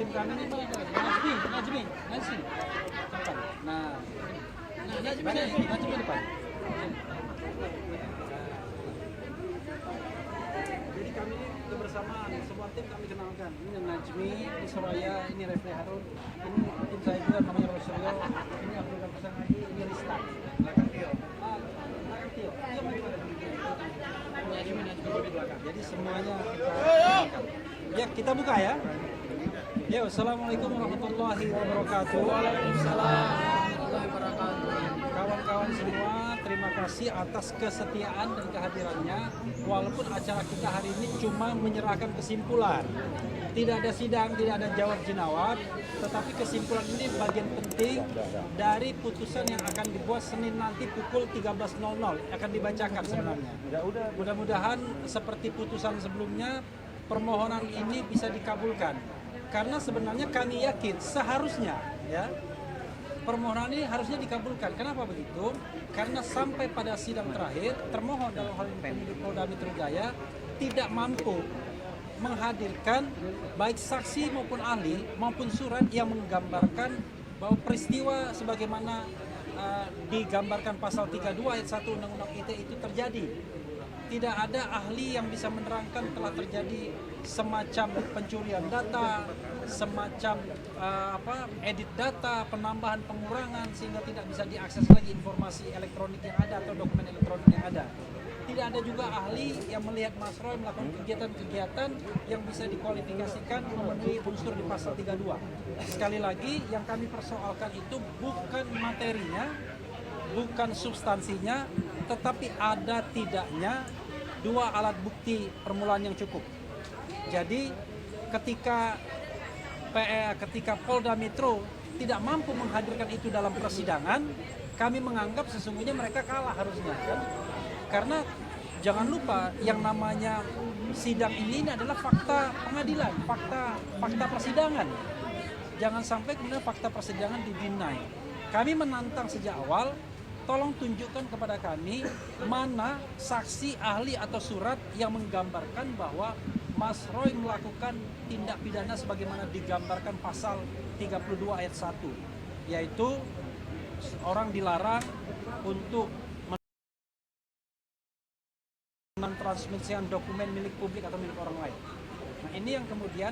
tim kami ini Najmi. Nah, Najmi depan. Jadi kami ini kebersamaan, semua tim kami kenalkan. Ini Najmi, ini Soraya, ini Refli Harun, ini tim saya juga namanya Rosario, ini Abdul Ghafar lagi, ini Rista. Belakang Tio. Najmi di belakang. Jadi semuanya kita ya, kita buka ya. Ya, assalamualaikum warahmatullahi wabarakatuh. Waalaikumsalam warahmatullahi wabarakatuh. Kawan-kawan semua, terima kasih atas kesetiaan dan kehadirannya. Walaupun acara kita hari ini cuma menyerahkan kesimpulan, tidak ada sidang, tidak ada jawab jenawab, tetapi kesimpulan ini bagian penting dari putusan yang akan dibuat Senin nanti pukul 13.00 akan dibacakan sebenarnya. Mudah-mudahan seperti putusan sebelumnya, permohonan ini bisa dikabulkan. Karena sebenarnya kami yakin seharusnya ya permohonan ini harusnya dikabulkan. Kenapa begitu? Karena sampai pada sidang terakhir termohon dalam hal ini penyidik Polda Metro Jaya tidak mampu menghadirkan baik saksi maupun ahli maupun surat yang menggambarkan bahwa peristiwa sebagaimana digambarkan pasal 32 ayat 1 Undang-Undang ITE itu terjadi. Tidak ada ahli yang bisa menerangkan telah terjadi semacam pencurian data, semacam edit data, penambahan, pengurangan sehingga tidak bisa diakses lagi informasi elektronik yang ada atau dokumen elektronik yang ada. Tidak ada juga ahli yang melihat Mas Roy melakukan kegiatan-kegiatan yang bisa dikualifikasikan memenuhi unsur di pasal 32. Sekali lagi yang kami persoalkan itu bukan materinya, bukan substansinya, tetapi ada tidaknya dua alat bukti permulaan yang cukup. Jadi ketika Polda Metro tidak mampu menghadirkan itu dalam persidangan, kami menganggap sesungguhnya mereka kalah harusnya kan? Karena jangan lupa yang namanya sidang ini adalah fakta pengadilan, fakta persidangan. Jangan sampai kemudian fakta persidangan didinai. Kami menantang sejak awal, tolong tunjukkan kepada kami mana saksi, ahli atau surat yang menggambarkan bahwa Mas Roy melakukan tindak pidana sebagaimana digambarkan pasal 32 ayat 1, yaitu orang dilarang untuk mentransmisikan dokumen milik publik atau milik orang lain. Nah, ini yang kemudian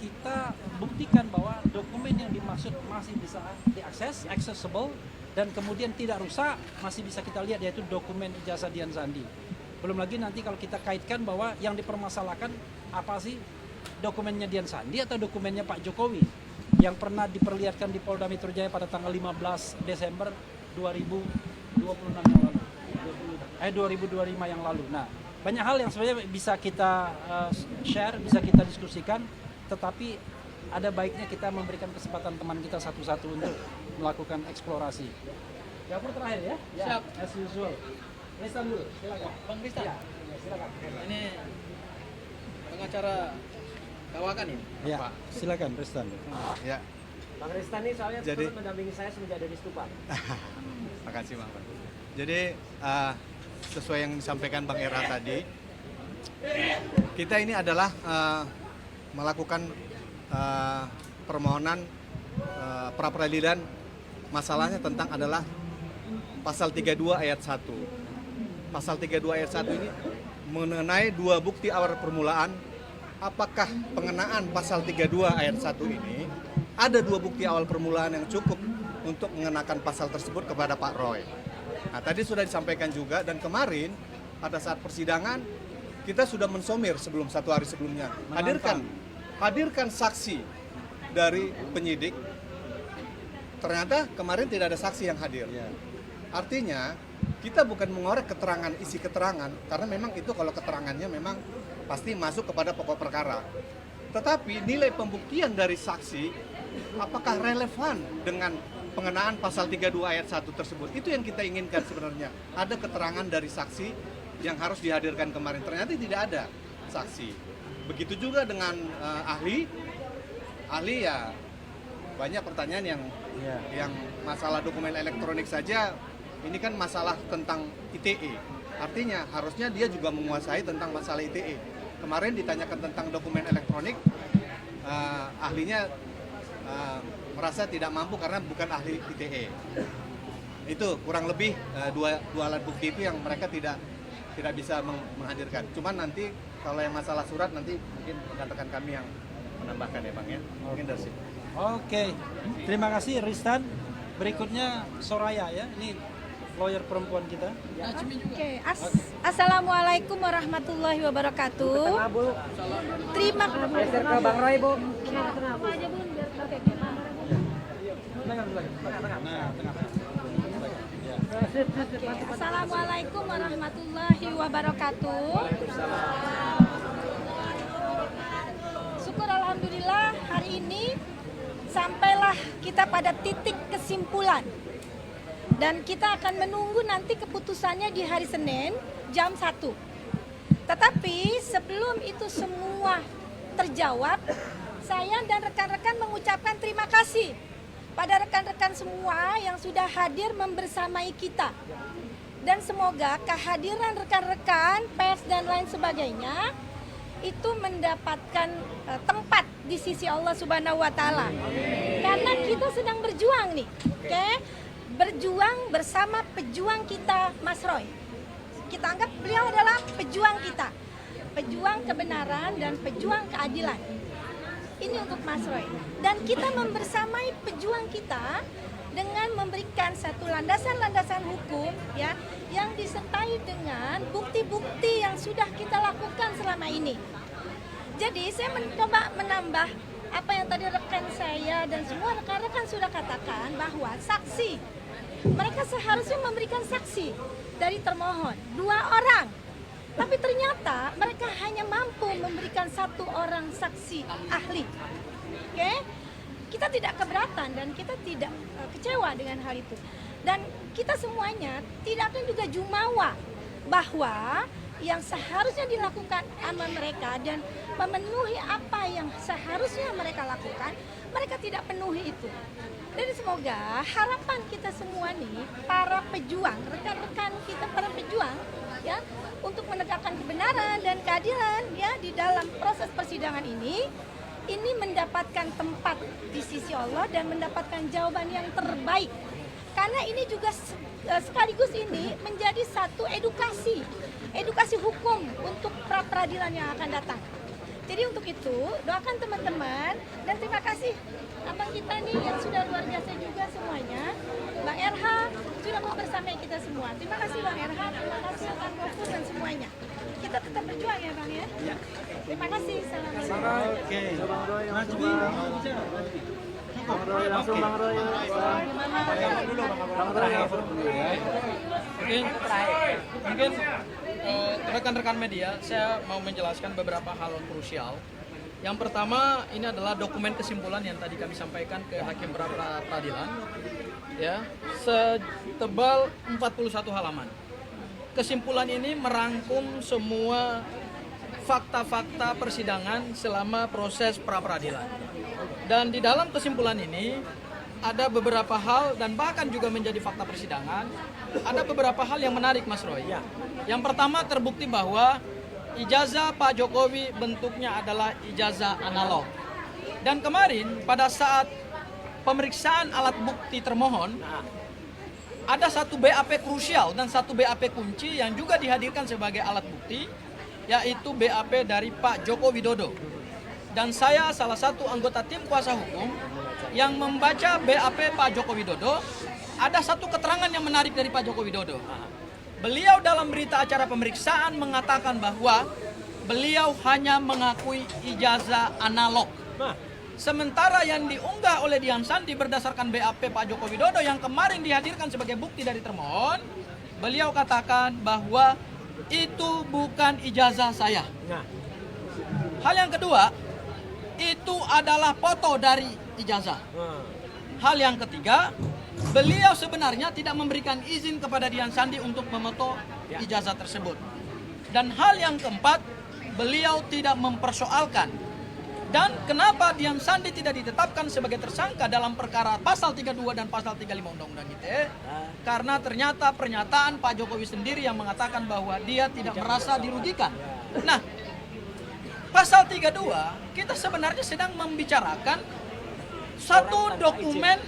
kita buktikan bahwa dokumen yang dimaksud masih bisa diakses, accessible, dan kemudian tidak rusak, masih bisa kita lihat, yaitu dokumen ijazah Dian Sandi. Belum lagi nanti kalau kita kaitkan bahwa yang dipermasalahkan apa sih, dokumennya Dian Sandi atau dokumennya Pak Jokowi yang pernah diperlihatkan di Polda Metro Jaya pada tanggal 15 Desember 2025 yang lalu. Nah, banyak hal yang sebenarnya bisa kita share, bisa kita diskusikan, tetapi ada baiknya kita memberikan kesempatan teman kita satu-satu untuk melakukan eksplorasi. Dapur terakhir ya? Siap. As usual. Ristan dulu, silakan. Bang Ristan. Ya, silakan. Ini pengacara Kawakan ini. Ya, silakan Ristan. Ya, Bang Ristan ini soalnya Jadi- turut mendampingi saya semenjak dari Stupa. makasih Bang. Jadi sesuai yang disampaikan Bang Era tadi, kita ini adalah melakukan permohonan pra peradilan. Masalahnya tentang adalah pasal 32 ayat 1. Pasal 32 ayat 1 ini mengenai dua bukti awal permulaan. Apakah pengenaan pasal 32 ayat 1 ini ada dua bukti awal permulaan yang cukup untuk mengenakan pasal tersebut kepada Pak Roy? Nah, tadi sudah disampaikan juga, dan kemarin pada saat persidangan kita sudah mensomir sebelum satu hari sebelumnya. Hadirkan saksi dari penyidik. Ternyata kemarin tidak ada saksi yang hadir. Artinya kita bukan mengorek keterangan, isi keterangan, karena memang itu kalau keterangannya memang pasti masuk kepada pokok perkara. Tetapi nilai pembuktian dari saksi apakah relevan dengan pengenaan pasal 32 ayat 1 tersebut? Itu yang kita inginkan sebenarnya. Ada keterangan dari saksi yang harus dihadirkan kemarin. Ternyata tidak ada saksi. Begitu juga dengan ahli ya banyak pertanyaan yang masalah dokumen elektronik saja. Ini kan masalah tentang ITE. Artinya harusnya dia juga menguasai tentang masalah ITE. Kemarin ditanyakan tentang dokumen elektronik, ahlinya merasa tidak mampu karena bukan ahli ITE. Itu kurang lebih dua alat bukti itu yang mereka tidak bisa menghadirkan. Cuman nanti kalau yang masalah surat nanti mungkin rekan-rekan kami yang menambahkan ya Bang ya. Mungkin dari situ. Oke, terima kasih Ristan. Berikutnya Soraya ya, ini lawyer perempuan kita. Oke, Assalamualaikum warahmatullahi wabarakatuh. Terima Geser ke Bang Roy, Bu. Assalamualaikum warahmatullahi wabarakatuh. Syukur alhamdulillah hari ini sampailah kita pada titik kesimpulan. Dan kita akan menunggu nanti keputusannya di hari Senin jam 1. Tetapi sebelum itu semua terjawab, saya dan rekan-rekan mengucapkan terima kasih pada rekan-rekan semua yang sudah hadir membersamai kita. Dan semoga kehadiran rekan-rekan, pers dan lain sebagainya itu mendapatkan tempat di sisi Allah Subhanahu wa taala. Karena kita sedang berjuang nih, oke? Berjuang bersama pejuang kita Mas Roy. Kita anggap beliau adalah pejuang kita. Pejuang kebenaran dan pejuang keadilan. Ini untuk Mas Roy. Dan kita membersamai pejuang kita dengan memberikan satu landasan-landasan hukum ya yang disertai dengan bukti-bukti yang sudah kita lakukan selama ini. Jadi saya mencoba menambah apa yang tadi rekan saya dan semua rekan-rekan sudah katakan bahwa saksi mereka seharusnya memberikan saksi dari termohon 2 orang. Tapi ternyata mereka hanya mampu memberikan 1 orang saksi ahli. Oke? Kita tidak keberatan dan kita tidak kecewa dengan hal itu. Dan kita semuanya tidak akan juga jumawa bahwa yang seharusnya dilakukan sama mereka dan memenuhi apa yang seharusnya mereka lakukan, mereka tidak penuhi itu. Jadi semoga harapan kita semua nih, para pejuang, rekan-rekan kita para pejuang, ya, untuk menegakkan kebenaran dan keadilan, ya, di dalam proses persidangan ini mendapatkan tempat di sisi Allah dan mendapatkan jawaban yang terbaik. Karena ini juga sekaligus ini menjadi satu edukasi hukum untuk pra peradilan yang akan datang. Jadi untuk itu doakan teman-teman dan terima kasih abang kita nih yang sudah luar biasa juga semuanya. Bang RH sudah mau bersamai kita semua. Terima kasih Bang RH, terima kasih Bang Gofur dan semuanya. Kita tetap berjuang ya Bang ya. Terima kasih. Assalamualaikum. Oke. Najmi. Bang Roy, langsung Bang Roy. Bang Roy. Mungkin rekan-rekan media, saya mau menjelaskan beberapa hal krusial. Yang pertama, ini adalah dokumen kesimpulan yang tadi kami sampaikan ke Hakim pra Peradilan, ya, setebal 41 halaman. Kesimpulan ini merangkum semua fakta-fakta persidangan selama proses pra peradilan. Dan di dalam kesimpulan ini ada beberapa hal dan bahkan juga menjadi fakta persidangan. Ada beberapa hal yang menarik Mas Roy. Yang pertama terbukti bahwa ijazah Pak Jokowi bentuknya adalah ijazah analog. Dan kemarin pada saat pemeriksaan alat bukti termohon ada satu BAP krusial dan satu BAP kunci yang juga dihadirkan sebagai alat bukti, yaitu BAP dari Pak Joko Widodo. Dan saya salah satu anggota tim kuasa hukum yang membaca BAP Pak Joko Widodo. Ada satu keterangan yang menarik dari Pak Joko Widodo. Beliau dalam berita acara pemeriksaan mengatakan bahwa beliau hanya mengakui ijazah analog. Sementara yang diunggah oleh Dian Sandi berdasarkan BAP Pak Joko Widodo yang kemarin dihadirkan sebagai bukti dari termohon, beliau katakan bahwa itu bukan ijazah saya. Hal yang kedua, itu adalah foto dari ijazah. Hal yang ketiga, beliau sebenarnya tidak memberikan izin kepada Dian Sandi untuk memoto ijazah tersebut. Dan hal yang keempat, beliau tidak mempersoalkan. Dan kenapa Dian Sandi tidak ditetapkan sebagai tersangka dalam perkara pasal 32 dan pasal 35 Undang-Undang ITE? Karena ternyata pernyataan Pak Jokowi sendiri yang mengatakan bahwa dia tidak merasa dirugikan. Nah, pasal 32 kita sebenarnya sedang membicarakan satu dokumen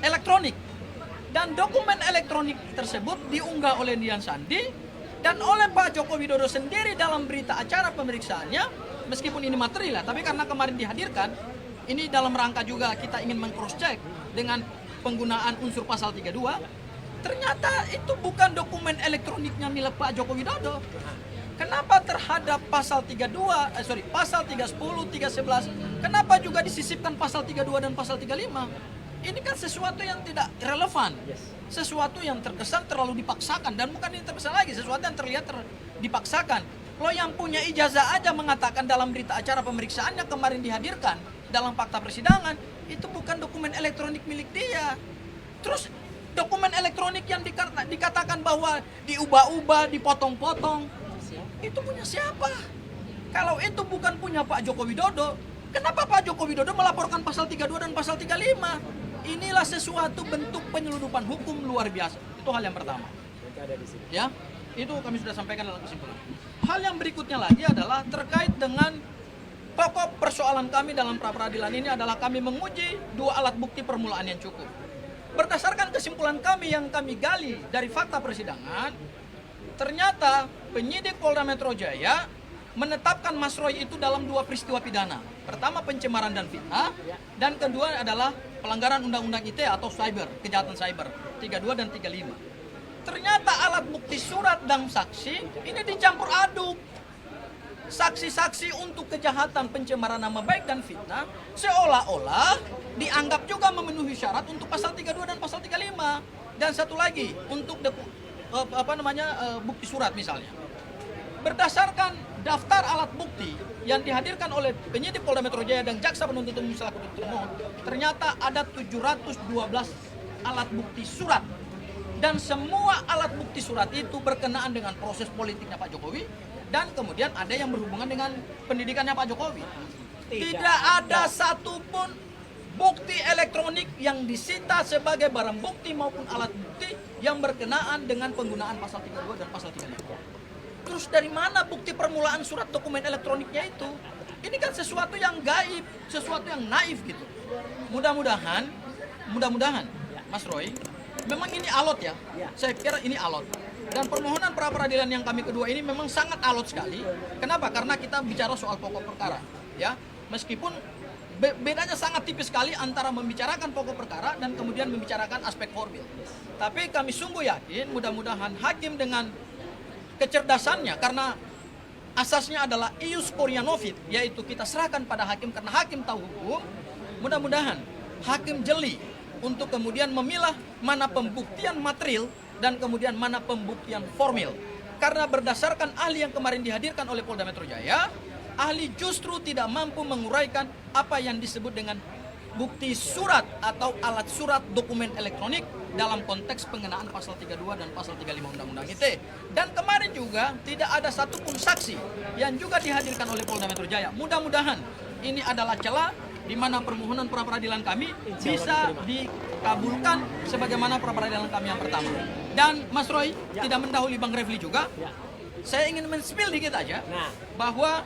elektronik, dan dokumen elektronik tersebut diunggah oleh Dian Sandi dan oleh Pak Joko Widodo sendiri dalam berita acara pemeriksaannya. Meskipun ini materi lah, tapi karena kemarin dihadirkan, ini dalam rangka juga kita ingin meng-cross check dengan penggunaan unsur pasal 32. Ternyata itu bukan dokumen elektroniknya milik Pak Joko Widodo. Kenapa terhadap pasal 32, pasal 310, 311, kenapa juga disisipkan pasal 32 dan pasal 35? Ini kan sesuatu yang tidak relevan. Sesuatu yang terkesan terlalu dipaksakan, dan bukan ini terkesan lagi, sesuatu yang terlihat dipaksakan. Lo yang punya ijazah aja mengatakan dalam berita acara pemeriksaannya kemarin dihadirkan dalam fakta persidangan, itu bukan dokumen elektronik milik dia. Terus dokumen elektronik yang dikatakan bahwa diubah-ubah, dipotong-potong, itu punya siapa? Kalau itu bukan punya Pak Joko Widodo, kenapa Pak Joko Widodo melaporkan pasal 32 dan pasal 35? Inilah sesuatu bentuk penyeludupan hukum luar biasa. Itu hal yang pertama. Ya, itu kami sudah sampaikan dalam kesimpulan. Hal yang berikutnya lagi adalah terkait dengan pokok persoalan kami dalam pra-peradilan ini adalah kami menguji dua alat bukti permulaan yang cukup. Berdasarkan kesimpulan kami yang kami gali dari fakta persidangan, ternyata penyidik Polda Metro Jaya menetapkan Mas Roy itu dalam dua peristiwa pidana. Pertama pencemaran dan fitnah, dan kedua adalah pelanggaran Undang-Undang ITE atau cyber, kejahatan cyber, 32 dan 35. Ternyata alat bukti surat dan saksi ini dicampur aduk. Saksi-saksi untuk kejahatan pencemaran nama baik dan fitnah seolah-olah dianggap juga memenuhi syarat untuk pasal 32 dan pasal 35. Dan satu lagi untuk bukti surat misalnya. Berdasarkan daftar alat bukti yang dihadirkan oleh penyidik Polda Metro Jaya dan jaksa penuntut umum selaku termohon, ternyata ada 712 alat bukti surat, dan semua alat bukti surat itu berkenaan dengan proses politiknya Pak Jokowi, dan kemudian ada yang berhubungan dengan pendidikannya Pak Jokowi. Tidak ada satupun bukti elektronik yang disita sebagai barang bukti maupun alat bukti yang berkenaan dengan penggunaan pasal 32 dan pasal 35. Terus dari mana bukti permulaan surat dokumen elektroniknya itu? Ini kan sesuatu yang gaib, sesuatu yang naif gitu. Mudah-mudahan, Mas Roy, memang ini alot ya. Saya kira ini alot. Dan permohonan pra peradilan yang kami kedua ini memang sangat alot sekali. Kenapa? Karena kita bicara soal pokok perkara, ya. Meskipun bedanya sangat tipis sekali antara membicarakan pokok perkara dan kemudian membicarakan aspek formil. Tapi kami sungguh yakin mudah-mudahan hakim dengan kecerdasannya, karena asasnya adalah ius quoria novit, yaitu kita serahkan pada hakim karena hakim tahu hukum. Mudah-mudahan hakim jeli untuk kemudian memilah mana pembuktian material dan kemudian mana pembuktian formil. Karena berdasarkan ahli yang kemarin dihadirkan oleh Polda Metro Jaya, ahli justru tidak mampu menguraikan apa yang disebut dengan bukti surat atau alat surat dokumen elektronik dalam konteks pengenaan pasal 32 dan pasal 35 Undang-Undang ITE. Dan kemarin juga tidak ada satupun saksi yang juga dihadirkan oleh Polda Metro Jaya. Mudah-mudahan ini adalah celah di mana permohonan pra peradilan kami bisa dikabulkan sebagaimana pra peradilan kami yang pertama. Dan Mas Roy, tidak mendahului Bang Refli juga, saya ingin men-spill dikit aja bahwa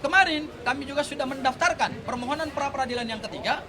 kemarin kami juga sudah mendaftarkan permohonan pra peradilan yang ketiga,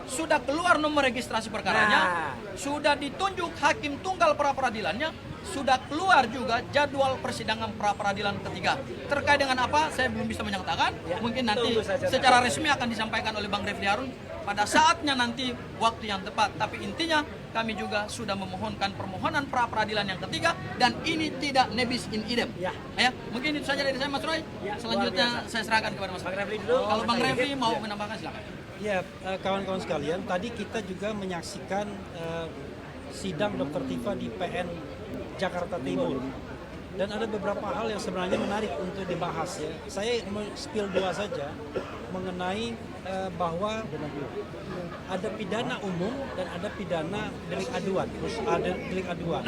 sudah keluar nomor registrasi perkaranya, sudah ditunjuk hakim tunggal pra peradilannya, sudah keluar juga jadwal persidangan pra peradilan ketiga. Terkait dengan apa, saya belum bisa menyatakan. Mungkin nanti secara resmi akan disampaikan oleh Bang Refli Harun pada saatnya nanti waktu yang tepat. Tapi intinya kami juga sudah memohonkan permohonan pra peradilan yang ketiga, dan ini tidak nebis in idem. Ya, mungkin itu saja dari saya, Mas Roy. Selanjutnya saya serahkan kepada Mas Refli dulu. Kalau Bang Refli mau menambahkan, silakan. Ya, kawan-kawan sekalian, tadi kita juga menyaksikan sidang Dr. Tifa di PN Jakarta Timur. Dan ada beberapa hal yang sebenarnya menarik untuk dibahas ya. Saya mau spill dua saja mengenai bahwa ada pidana umum dan ada pidana delik aduan. Ada delik aduan.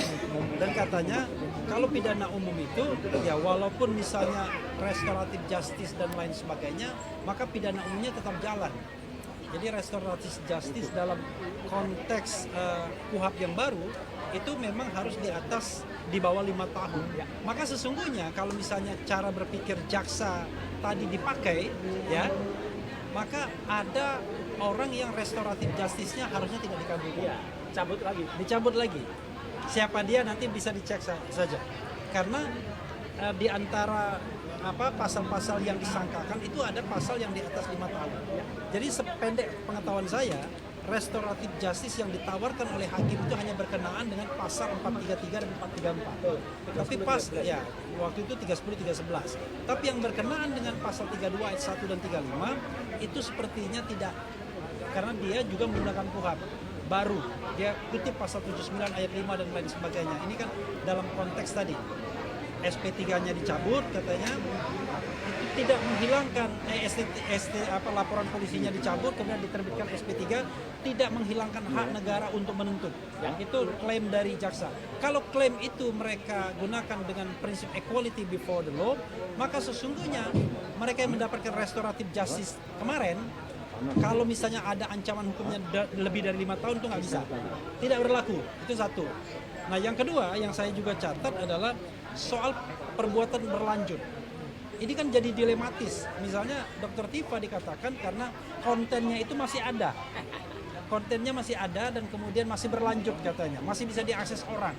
Dan katanya kalau pidana umum itu ya walaupun misalnya restoratif justice dan lain sebagainya, maka pidana umumnya tetap jalan. Jadi restoratif justice dalam konteks KUHP yang baru itu memang harus di bawah 5 tahun. Maka sesungguhnya kalau misalnya cara berpikir jaksa tadi dipakai, ya, maka ada orang yang restoratif justice-nya harusnya tidak dikabulkan. Dicabut lagi. Siapa dia nanti bisa dicek saja. Karena di antara pasal-pasal yang disangkakan itu ada pasal yang di atas 5 tahun. Jadi sependek pengetahuan saya, restoratif justice yang ditawarkan oleh hakim itu hanya berkenaan dengan pasal 433 dan 434. Tapi waktu itu 310 311. Tapi yang berkenaan dengan pasal 32 ayat 1 dan 35 itu sepertinya tidak, karena dia juga menggunakan KUHP baru. Dia kutip pasal 79 ayat 5 dan lain sebagainya. Ini kan dalam konteks tadi SP3-nya dicabut katanya, itu tidak menghilangkan laporan polisinya dicabut kemudian diterbitkan SP3, tidak menghilangkan hak negara untuk menuntut. Itu klaim dari jaksa. Kalau klaim itu mereka gunakan dengan prinsip equality before the law, maka sesungguhnya mereka yang mendapatkan restoratif justice kemarin, kalau misalnya ada ancaman hukumnya lebih dari 5 tahun itu nggak bisa, tidak berlaku. Itu satu. Nah, yang kedua yang saya juga catat adalah soal perbuatan berlanjut. Ini kan jadi dilematis. Misalnya Dr. Tifa dikatakan karena kontennya itu masih ada. Kontennya masih ada dan kemudian masih berlanjut katanya, masih bisa diakses orang.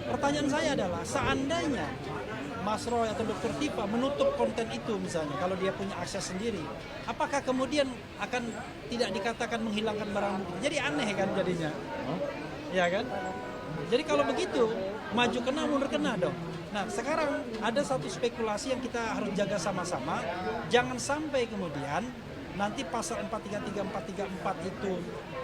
Pertanyaan saya adalah, seandainya Mas Roy atau Dr. Tifa menutup konten itu misalnya, kalau dia punya akses sendiri, apakah kemudian akan tidak dikatakan menghilangkan barang bukti? Jadi aneh kan jadinya. Ya kan? Jadi kalau begitu, maju kena mundur kena dong. Nah, sekarang ada satu spekulasi yang kita harus jaga sama-sama. Jangan sampai kemudian nanti pasal 433 434 itu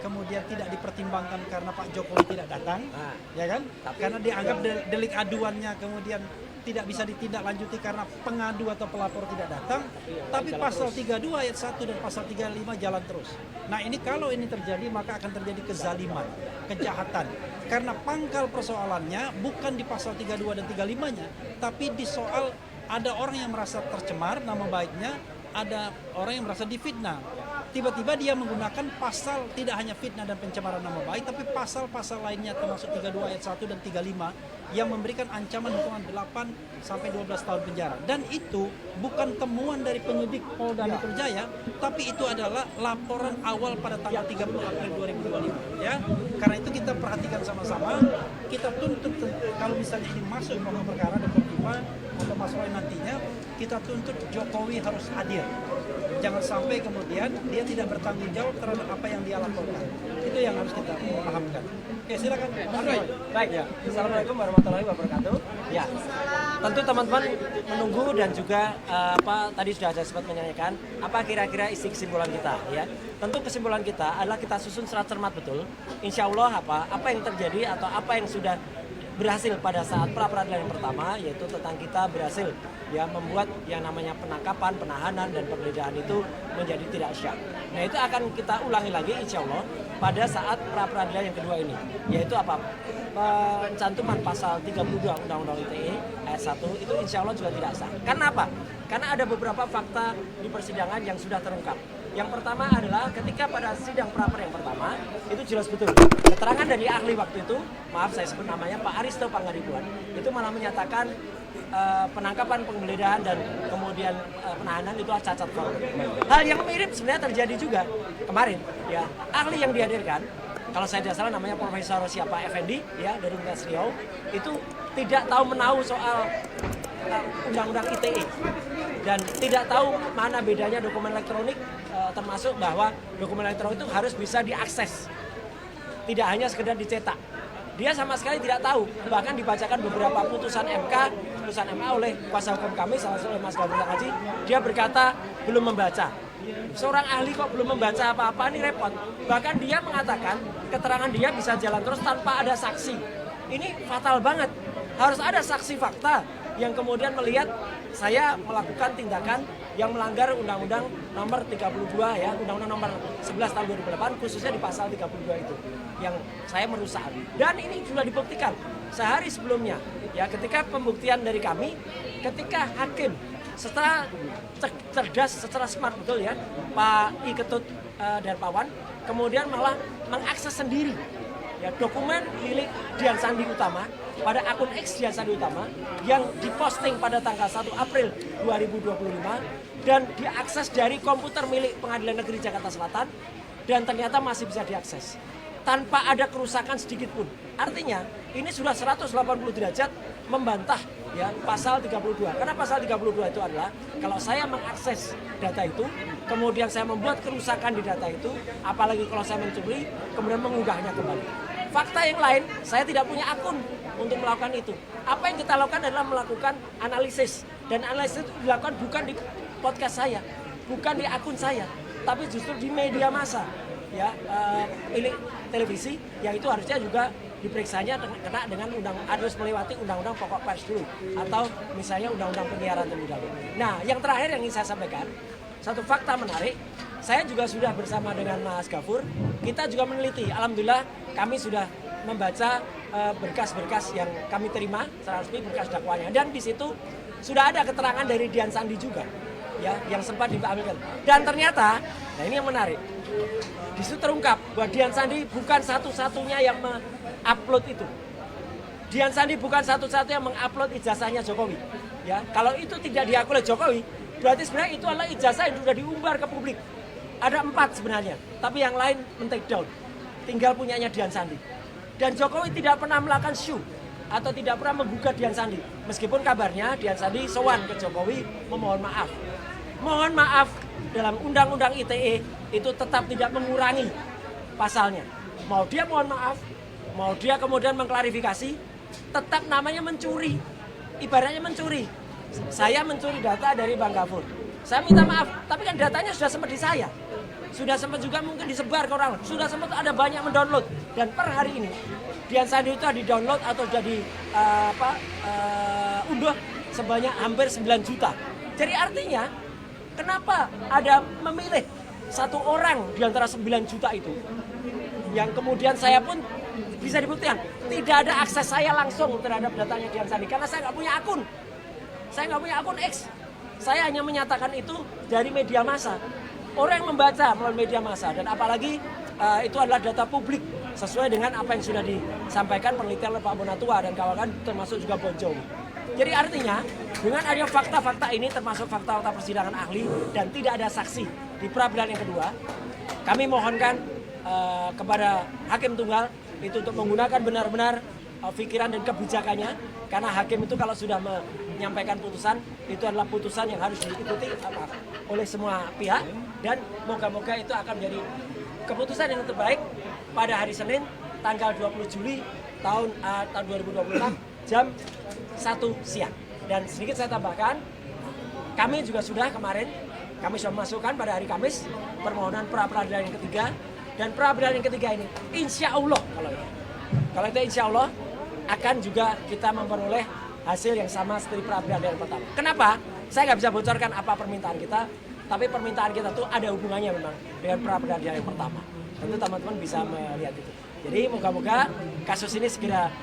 kemudian tidak dipertimbangkan karena Pak Jokowi tidak datang, ya kan? Karena dianggap delik aduannya kemudian tidak bisa ditindaklanjuti karena pengadu atau pelapor tidak datang, tapi pasal 32 ayat 1 dan pasal 35 jalan terus. Nah, ini kalau ini terjadi maka akan terjadi kezaliman, kejahatan. Karena pangkal persoalannya bukan di pasal 32 dan 35-nya, tapi di soal ada orang yang merasa tercemar nama baiknya, ada orang yang merasa difitnah. Tiba-tiba dia menggunakan pasal tidak hanya fitnah dan pencemaran nama baik, tapi pasal-pasal lainnya termasuk 32 ayat 1 dan 35 yang memberikan ancaman hukuman 8 sampai 12 tahun penjara. Dan itu bukan temuan dari penyidik Polda Metro Jaya, tapi itu adalah laporan awal pada tanggal 30 April 2025. Ya, karena itu kita perhatikan sama-sama, kita tuntut kalau misalnya ini masuk pokok perkara Dr. Tifa atau Mas Roy nantinya, kita tuntut Jokowi harus hadir. Jangan sampai kemudian dia tidak bertanggung jawab terhadap apa yang dia laporkan. Itu yang harus kita pahamkan. Oke, silakan. Baik ya. Assalamualaikum warahmatullahi wabarakatuh. Ya. Tentu teman-teman menunggu dan juga tadi sudah saya sempat menyanyikan apa kira-kira isi kesimpulan kita ya. Tentu kesimpulan kita adalah kita susun secara cermat betul. Insya Allah apa yang terjadi atau apa yang sudah berhasil pada saat pra peradilan yang pertama, yaitu tentang kita berhasil ya membuat yang namanya penangkapan, penahanan dan penggeledahan itu menjadi tidak syah. Nah, itu akan kita ulangi lagi insya Allah pada saat pra peradilan yang kedua ini, yaitu apa? Pencantuman pasal 32 Undang-Undang ITE ayat 1 itu insya Allah juga tidak sah. Karena apa? Karena ada beberapa fakta di persidangan yang sudah terungkap. Yang pertama adalah ketika pada sidang pra-per yang pertama itu jelas betul keterangan dari ahli waktu itu, maaf saya sebut namanya Pak Aristo Pangaribuan, itu malah menyatakan penangkapan, penggeledahan dan kemudian penahanan itu cacat formil. Hal yang mirip sebenarnya terjadi juga kemarin ya. Ahli yang dihadirkan, kalau saya tidak salah namanya Profesor siapa Effendi ya dari Universitas Riau, itu tidak tahu menahu soal Undang-Undang ITE dan tidak tahu mana bedanya dokumen elektronik, termasuk bahwa dokumen elektronik itu harus bisa diakses, tidak hanya sekedar dicetak. Dia sama sekali tidak tahu, bahkan dibacakan beberapa putusan MA oleh kuasa hukum kami, salah satu Mas Gabriel Haji, dia berkata belum membaca. Seorang ahli kok belum membaca apa-apa, ini repot. Bahkan dia mengatakan keterangan dia bisa jalan terus tanpa ada saksi. Ini fatal banget. Harus ada saksi fakta yang kemudian melihat saya melakukan tindakan yang melanggar Undang-Undang nomor 32 ya, Undang-Undang nomor 11 tahun 2008 khususnya di pasal 32 itu yang saya merusak. Dan ini sudah dibuktikan sehari sebelumnya ya, ketika pembuktian dari kami, ketika hakim setelah cerdas, secara smart betul ya, Pak I Ketut Darpawan kemudian malah mengakses sendiri ya dokumen milik Dian Sandi Utama pada akun X Dian Sandi Utama yang diposting pada tanggal 1 April 2025 dan diakses dari komputer milik Pengadilan Negeri Jakarta Selatan dan ternyata masih bisa diakses tanpa ada kerusakan sedikit pun. Artinya ini sudah 180 derajat membantah ya pasal 32. Karena pasal 32 itu adalah kalau saya mengakses data itu, kemudian saya membuat kerusakan di data itu, apalagi kalau saya mencuri, kemudian mengunggahnya kembali. Fakta yang lain, saya tidak punya akun untuk melakukan itu. Apa yang kita lakukan adalah melakukan analisis. Dan analisis itu dilakukan bukan di podcast saya, bukan di akun saya, tapi justru di media massa. Ya, milik televisi, yang itu harusnya juga diperiksanya kena dengan harus melewati undang-undang pokok pers dulu atau misalnya undang-undang penyiaran terlebih dahulu. Nah, yang terakhir yang ingin saya sampaikan, satu fakta menarik, saya juga sudah bersama dengan Mas Gafur, kita juga meneliti, alhamdulillah kami sudah membaca berkas-berkas yang kami terima secara resmi, berkas dakwanya, dan di situ sudah ada keterangan dari Dian Sandi juga, ya, yang sempat diambilkan. Dan ternyata, nah ini yang menarik, di situ terungkap bahwa Dian Sandi bukan satu-satunya yang mengupload itu. Dian Sandi bukan satu-satunya yang mengupload ijazahnya Jokowi. Ya, kalau itu tidak diakui oleh Jokowi, berarti sebenarnya itu adalah ijazah yang sudah diumbar ke publik. Ada 4 sebenarnya, tapi yang lain men-take down. Tinggal punyanya Dian Sandi. Dan Jokowi tidak pernah melakukan show atau tidak pernah menggugat Dian Sandi. Meskipun kabarnya Dian Sandi sowan ke Jokowi memohon maaf. Mohon maaf, dalam Undang-Undang ITE itu tetap tidak mengurangi pasalnya. Mau dia mohon maaf, mau dia kemudian mengklarifikasi, tetap namanya mencuri. Ibaratnya mencuri. Saya mencuri data dari Bang Gafur. Saya minta maaf, tapi kan datanya sudah sempat di saya. Sudah sempat juga mungkin disebar ke orang. Sudah sempat ada banyak mendownload. Dan per hari ini, Dian Sandi itu di-download atau jadi unduh sebanyak hampir 9 juta. Jadi artinya, kenapa ada memilih satu orang di antara 9 juta itu yang kemudian saya pun bisa dibuktikan tidak ada akses saya langsung terhadap datanya Dian Sandi karena saya nggak punya akun. Saya nggak punya akun X. Saya hanya menyatakan itu dari media massa. Orang yang membaca melalui media massa dan apalagi itu adalah data publik sesuai dengan apa yang sudah disampaikan penelitian oleh Pak Bonatua dan kawan-kawan termasuk juga Bon Jovi. Jadi artinya dengan adanya fakta-fakta ini termasuk fakta-fakta persidangan ahli dan tidak ada saksi di pra-peradilan yang kedua, kami mohonkan kepada hakim tunggal itu untuk menggunakan benar-benar pikiran dan kebijakannya karena hakim itu kalau sudah menyampaikan putusan itu adalah putusan yang harus diikuti oleh semua pihak dan moga-moga itu akan menjadi keputusan yang terbaik pada hari Senin tanggal 20 Juli tahun 2026 jam 1 siang. Dan sedikit saya tambahkan, kami juga sudah kemarin, kami sudah memasukkan pada hari Kamis permohonan pra-peradilan yang ketiga. Dan pra-peradilan yang ketiga ini, insya Allah kalau itu insya Allah akan juga kita memperoleh hasil yang sama seperti pra-peradilan yang pertama. Kenapa? Saya nggak bisa bocorkan apa permintaan kita, tapi permintaan kita tuh ada hubungannya memang dengan pra-peradilan yang pertama. Tentu teman-teman bisa melihat itu. Jadi moga-moga kasus ini segera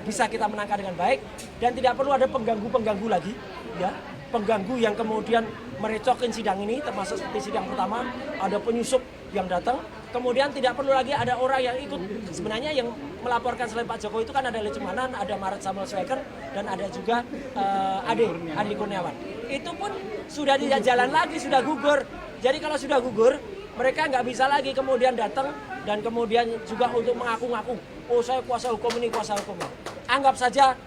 bisa kita menangkan dengan baik dan tidak perlu ada pengganggu-pengganggu lagi, ya, pengganggu yang kemudian merecokin sidang ini, termasuk seperti sidang pertama ada penyusup yang datang, kemudian tidak perlu lagi ada orang yang ikut. Sebenarnya yang melaporkan selain Pak Jokowi itu kan ada Lecemanan, ada Maret Samuel Sweker, dan ada juga Adi Kurniawan. Itu pun sudah tidak jalan lagi, sudah gugur. Jadi kalau sudah gugur, mereka nggak bisa lagi kemudian datang dan kemudian juga untuk mengaku-ngaku, oh saya kuasa hukum ini, kuasa hukum ini. Anggap saja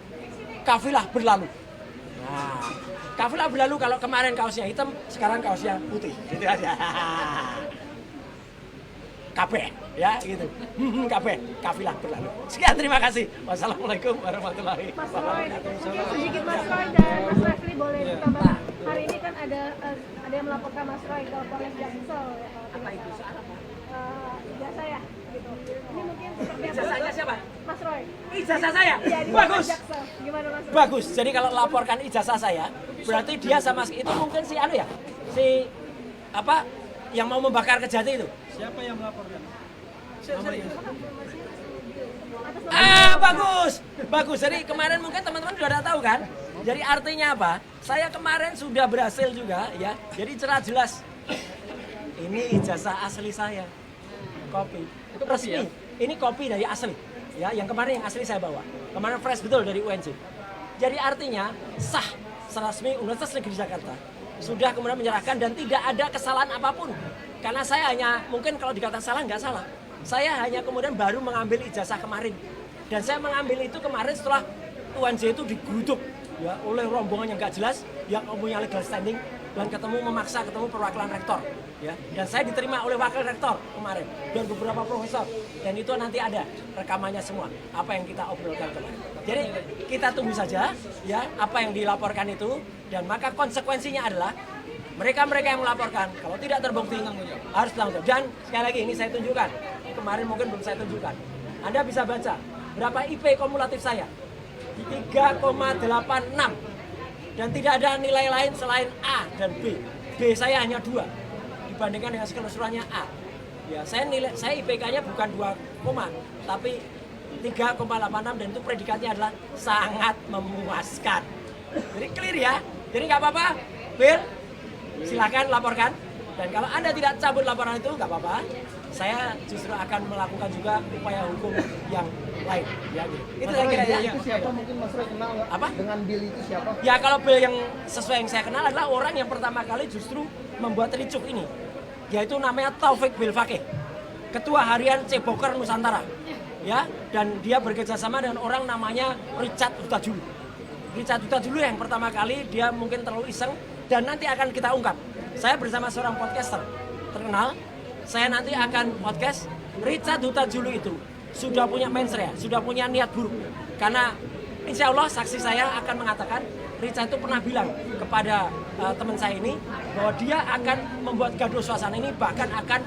kafilah berlalu. Nah, kafilah berlalu kalau kemarin kaosnya hitam, sekarang kaosnya putih. Gitu aja. Kabeh, ya gitu. Kabeh, kafilah berlalu. Sekian, terima kasih. Wassalamualaikum warahmatullahi wabarakatuh. Sedikit Mas Roy dan Mas Refli boleh ditambah. Hari ini kan ada yang melaporkan Mas Roy ke Polres Jaksel. Apa itu? Ijazah ya, gitu. Ini mungkin seperti apa? Ijazahnya siapa? Mas Roy. Ijazah saya? Iya, di Bagus. Jaksel. Gimana Mas Roy? Bagus. Jadi kalau laporkan ijazah saya, berarti dia sama itu mungkin si yang mau membakar Kejati itu. Siapa yang melaporkan? Bagus. Bagus. Jadi kemarin mungkin teman-teman sudah tahu kan? Jadi artinya apa? Saya kemarin sudah berhasil juga ya. Jadi cerah jelas. Ini ijazah asli saya. Kopi. Itu Resmi. ya? ini kopi dari asli, ya, yang kemarin yang asli saya bawa, kemarin fresh betul dari UNJ. Jadi artinya sah resmi Universitas Negeri Jakarta sudah kemudian menyerahkan dan tidak ada kesalahan apapun. Karena saya hanya, mungkin kalau dikatakan salah, nggak salah. Saya hanya kemudian baru mengambil ijazah kemarin. Dan saya mengambil itu kemarin setelah UNJ itu digeruduk ya, oleh rombongan yang nggak jelas, yang punya legal standing, dan memaksa ketemu perwakilan rektor. Ya. Dan saya diterima oleh wakil rektor kemarin, dan beberapa profesor. Dan itu nanti ada rekamannya semua, apa yang kita obrolkan kemarin. Jadi kita tunggu saja ya apa yang dilaporkan itu, dan maka konsekuensinya adalah mereka-mereka yang melaporkan kalau tidak terbukti harus bertanggung jawab. Dan sekali lagi ini saya tunjukkan, kemarin mungkin belum saya tunjukkan. Anda bisa baca berapa IP kumulatif saya, 3,86, dan tidak ada nilai lain selain A dan B. B saya hanya 2 dibandingkan dengan keseluruhannya A. Ya, saya IPK-nya bukan 2, tapi 3,86, dan itu predikatnya adalah sangat memuaskan. Jadi clear ya. Jadi nggak apa-apa, Bill, silakan laporkan. Dan kalau Anda tidak cabut laporan itu nggak apa-apa. Saya justru akan melakukan juga upaya hukum yang lain. Ya, gitu. Itu saya kira ya. Itu siapa mungkin Mas Roy kenal nggak? Apa? Dengan Bill itu siapa? Ya kalau Bill yang sesuai yang saya kenal adalah orang yang pertama kali justru membuat ricuh ini, yaitu namanya Taufik Bilfakih, Ketua Harian Ceboker Nusantara. Ya, dan dia bekerjasama dengan orang namanya Richard Hutajulu. Richard Hutajulu yang pertama kali dia mungkin terlalu iseng, dan nanti akan kita ungkap. Saya bersama seorang podcaster terkenal. Saya nanti akan podcast Richard Hutajulu itu sudah punya mensrea, sudah punya niat buruk. Karena insya Allah saksi saya akan mengatakan Richard itu pernah bilang kepada teman saya ini bahwa dia akan membuat gaduh suasana ini, bahkan akan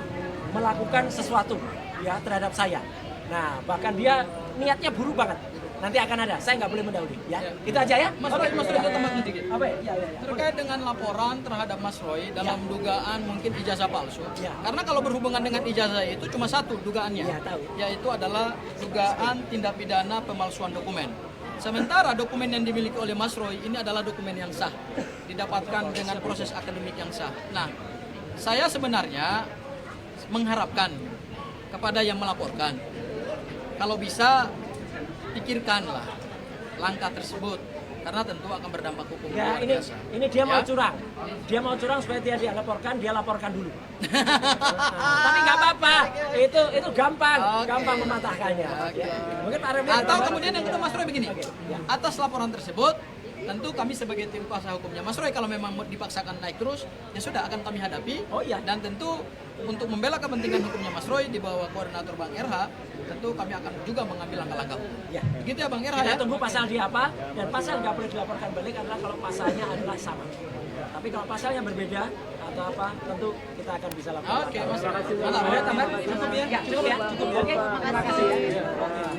melakukan sesuatu ya terhadap saya. Nah, bahkan dia niatnya buruk banget. Nanti akan ada, saya nggak boleh mendahului ya. Itu aja ya. Mas Roy saya tambahkan sedikit. Apa ya? Ya. Terkait dengan laporan terhadap Mas Roy dalam dugaan mungkin ijazah palsu. Ya. Karena kalau berhubungan dengan ijazah itu cuma satu dugaannya, Ya, tahu. yaitu adalah dugaan tindak pidana pemalsuan dokumen. Sementara dokumen yang dimiliki oleh Mas Roy ini adalah dokumen yang sah, didapatkan dengan proses akademik yang sah. Nah, saya sebenarnya mengharapkan kepada yang melaporkan, kalau bisa pikirkanlah langkah tersebut, karena tentu akan berdampak hukum Ya, luar ini biasa. dia mau Ya? curang. Dia mau curang supaya dia laporkan dulu. Tapi nggak apa-apa. Itu gampang, Oke. gampang mematahkannya. Oke. Ya. Mungkin Pak Refli Atau tambah. kemudian yang kedua Mas Roy begini, Ya. atas laporan tersebut tentu kami sebagai tim kuasa hukumnya Mas Roy kalau memang dipaksakan naik terus, ya sudah akan kami hadapi. Oh, iya. Dan tentu untuk membela kepentingan hukumnya Mas Roy di bawah koordinator Bang RH, tentu kami akan juga mengambil langkah-langkah hukum. Ya. Begitu ya Bang RH Kita ya? tunggu pasal dia apa, dan pasal nggak boleh dilaporkan balik adalah kalau pasalnya adalah sama. Tapi kalau pasalnya berbeda atau apa, tentu kita akan bisa laporkan. Oke Mas Roy. Mantap. Ada tambahan? Cukup ya? Ya, cukup ya. Oke, terima kasih ya.